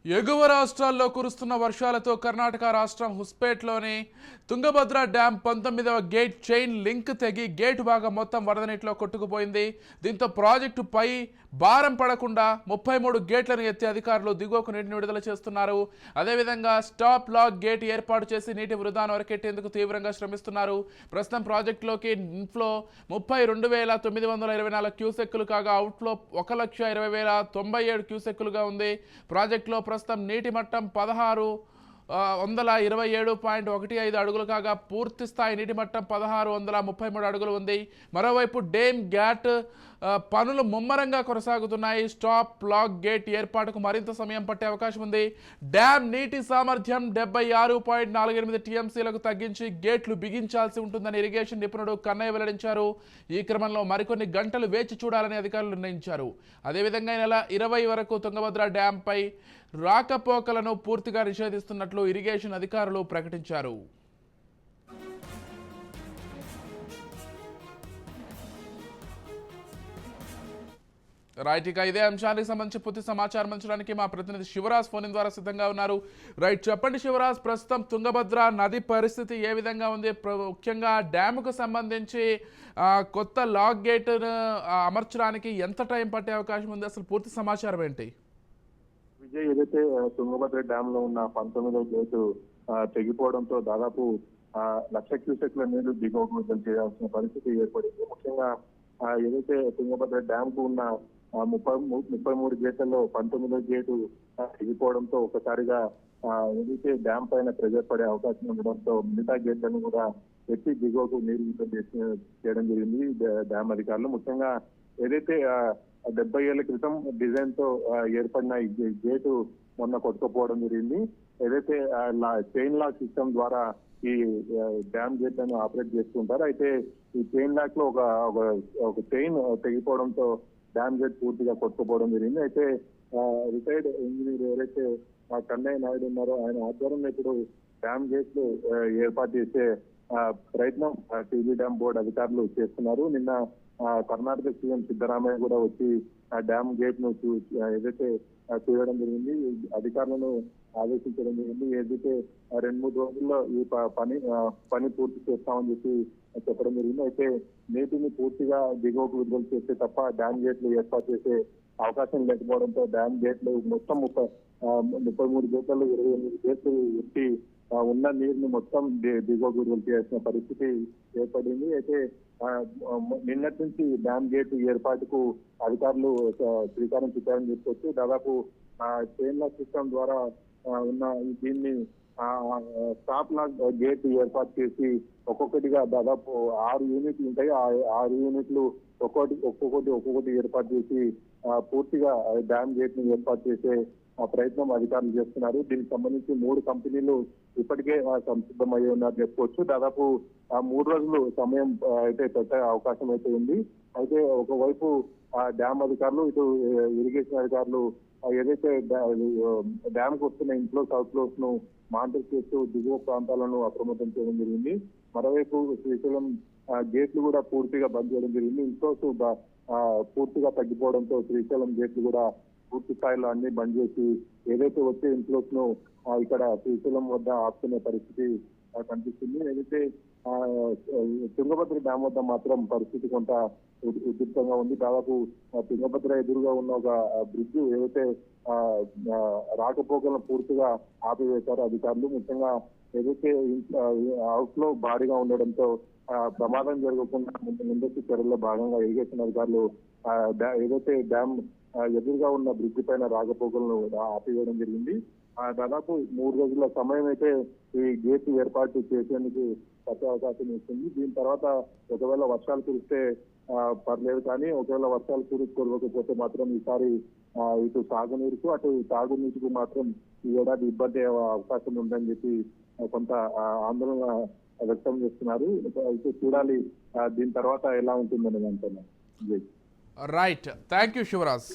ఎగువ రాష్ట్రాల్లో కురుస్తున్న వర్షాలతో కర్ణాటక రాష్ట్రం హుస్పేట్లోని తుంగభద్ర డ్యాం 19వ గేట్ చైన్ లింక్ తెగి గేటు భాగం మొత్తం వరద నీటిలో కొట్టుకుపోయింది. దీంతో ప్రాజెక్టు పై భారం పడకుండా 33 గేట్లను ఎత్తి అధికారులు దిగువకు నీటిని విడుదల చేస్తున్నారు. అదేవిధంగా స్టాప్ లాక్ గేట్ ఏర్పాటు చేసి నీటి వృధాను అరికెట్టేందుకు తీవ్రంగా శ్రమిస్తున్నారు. ప్రస్తుతం ప్రాజెక్టులోకి ఇన్ఫ్లో 32,924 క్యూసెక్కులు కాగా అవుట్ఫ్లో 1,20,097 క్యూసెక్కులుగా ఉంది. ప్రాజెక్టులో ప్రస్తుతం నీటి మట్టం 1627.15 అడుగులు కాగా పూర్తి స్థాయి నీటి మట్టం 1633 అడుగులు ఉంది. మరోవైపు డేమ్ గ్యాట్ పనులు ముమ్మరంగా కొనసాగుతున్నాయి. స్టాప్ లాక్ గేట్ ఏర్పాటుకు మరింత సమయం పట్టే అవకాశం ఉంది. డ్యామ్ నీటి సామర్థ్యం 76.48 టీఎంసీలకు తగ్గించి గేట్లు బిగించాల్సి ఉంటుందని ఇరిగేషన్ నిపుణుడు కన్నయ్య వెల్లడించారు. ఈ క్రమంలో మరికొన్ని గంటలు వేచి చూడాలని అధికారులు నిర్ణయించారు. అదేవిధంగా ఈ నెల 20 వరకు తుంగభద్ర డ్యాంపై రాకపోకలను పూర్తిగా నిషేధిస్తున్నట్లు ఇరిగేషన్ అధికారులు ప్రకటించారు. రైట్, ఇక ఇదే అంశానికి సంబంధించి పూర్తి సమాచారం అందించడానికి మా ప్రతినిధి శివరాజ్ ఫోన్ ద్వారా సిద్ధంగా ఉన్నారు. రైట్, చెప్పండి శివరాజ్, ప్రస్తుతం తుంగభద్ర నది పరిస్థితి ఏ విధంగా ఉంది? ముఖ్యంగా డ్యాముకు సంబంధించి కొత్త లాక్ గేట్ అమర్చడానికి ఎంత టైం పట్టే అవకాశం ఉంది? అసలు పూర్తి సమాచారం ఏంటి? విజయ్, ఏదైతే తుంగభద్ర డ్యామ్ లో ఉన్న 19వ గేటు తెగిపోవడంతో దాదాపు 1,00,000 క్యూసెక్ల నీళ్లు దిగువకు విడుదల చేయాల్సిన పరిస్థితి ఏర్పడింది. ముఖ్యంగా ఏదైతే తుంగభద్ర డ్యామ్ కు ఉన్న 33 గేట్లలో 19వ గేటు తెగిపోవడంతో ఒకసారిగా ఏదైతే డ్యామ్ పైన ప్రెజర్ పడే అవకాశం ఉండడంతో మిగతా గేట్లను కూడా ఎత్తి దిగువకు నీరు విడుదల చేయడం జరిగింది డ్యామ్ అధికారులు. ముఖ్యంగా ఏదైతే 70 ఏళ్ల క్రితం డిజైన్ తో ఏర్పడిన ఈ గేటు మొన్న కొట్టుకుపోవడం జరిగింది. ఏదైతే చైన్ లాక్ సిస్టమ్ ద్వారా ఈ డ్యామ్ గేట్లను ఆపరేట్ చేస్తుంటారు. అయితే ఈ చైన్ లాక్ లో ఒక చైన్ తెగిపోవడంతో డ్యామ్ గేట్ పూర్తిగా కొట్టుకుపోవడం జరిగింది. అయితే రిటైర్డ్ ఇంజనీర్ ఎవరైతే కన్నయ్య నాయుడు ఉన్నారో ఆయన ఆధ్వర్యంలో ఇప్పుడు డ్యామ్ గేట్లు ఏర్పాటు చేసే ప్రయత్నం టీబీ డ్యామ్ బోర్డు అధికారులు చేస్తున్నారు. నిన్న కర్ణాటక సీఎం సిద్ధరామయ్య కూడా వచ్చి ఆ డ్యామ్ గేట్ ను ఏదైతే చూడడం జరిగింది, అధికారులను ఆదేశించడం జరిగింది. ఏదైతే 2-3 రోజుల్లో ఈ పని పూర్తి చేస్తామని చెప్పడం జరిగింది. అయితే నీటిని పూర్తిగా దిగువకు విడుదల చేస్తే తప్ప డ్యామ్ గేట్లు ఏర్పాటు చేసే అవకాశం లేకపోవడంతో డ్యామ్ గేట్లు మొత్తం 33 గేట్లలో 28 గేట్లు ఎత్తి ఉన్న నీరుని మొత్తం దిగువకు విడుదల చేయాల్సిన పరిస్థితి ఏర్పడింది. అయితే నిన్నటి నుంచి డ్యామ్ గేట్ ఏర్పాటుకు అధికారులు శ్రీకారం చుట్టారని చెప్పొచ్చు. దాదాపు చైన్ లాక్ సిస్టమ్ ద్వారా ఉన్న దీన్ని స్టాప్ లాక్ గేట్ ఏర్పాటు చేసి ఒక్కొక్కటిగా దాదాపు 6 యూనిట్లు ఉంటాయి. ఆ 6 యూనిట్లు ఒక్కొక్కటి ఏర్పాటు చేసి పూర్తిగా డ్యామ్ గేట్ ని ఏర్పాటు చేసే ప్రయత్నం అధికారులు చేస్తున్నారు. దీనికి సంబంధించి 3 కంపెనీలు ఇప్పటికే సంసిద్ధమయ్యి ఉన్నారు చెప్పుకోవచ్చు. దాదాపు 3 రోజులు సమయం అయితే పెట్టే అవకాశం అయితే ఉంది. అయితే ఒకవైపు డ్యామ్ అధికారులు, ఇటు ఇరిగేషన్ అధికారులు ఏదైతే డ్యామ్ కు వస్తున్న ఇన్ఫ్లోస్ అవుట్ఫ్లోస్ ను మానిటర్ చేస్తూ దిగువ ప్రాంతాలను అప్రమత్తం చేయడం జరిగింది. మరోవైపు శ్రీశైలం గేట్లు కూడా పూర్తిగా బంద్ చేయడం జరిగింది. ఇన్ఫ్లోస్ పూర్తిగా తగ్గిపోవడంతో శ్రీశైలం గేట్లు కూడా పూర్తి స్థాయిలో అన్ని బంద్ చేసి ఏదైతే వచ్చే ఇన్ఫ్లోస్ ను ఇక్కడ శ్రీశైలం వద్ద ఆపుకునే పరిస్థితి కనిపిస్తుంది. ఏదైతే తుంగభద్ర డ్యామ్ వద్ద మాత్రం పరిస్థితి కొంత ఉద్రిక్తంగా ఉంది. దాదాపు తుంగభద్ర ఎదురుగా ఉన్న ఒక బ్రిడ్జ్ ఏదైతే రాకపోకలను పూర్తిగా ఆపివేశారో అధికారులు. ముఖ్యంగా ఏదైతే అవుట్ఫ్లో భారీగా ఉండడంతో ప్రమాదం జరగకుండా ముందస్తు చర్యల్లో భాగంగా ఇరిగేషన్ అధికారులు ఏదైతే డ్యామ్ ఎదురుగా ఉన్న బ్రిడ్జ్ పైన రాకపోకలను ఆపివేయడం జరిగింది. దాదాపు 3 రోజుల సమయం అయితే ఈ గేట్ ఏర్పాటు చేసేందుకు పట్టే అవకాశం ఇస్తుంది. దీని తర్వాత ఒకవేళ వర్షాలు కురిస్తే పర్లేదు, కానీ ఒకవేళ వర్షాలు కురవకపోతే మాత్రం ఈసారి ఇటు సాగునీరుకు అటు తాగునీటికి మాత్రం ఈ ఏడాది ఇబ్బంది అయ్యే అవకాశం ఉందని చెప్పి కొంత ఆందోళన వ్యక్తం చేస్తున్నారు. అయితే చూడాలి దీని తర్వాత ఎలా ఉంటుందని అంటున్నాను. Right, thank you Shivraj.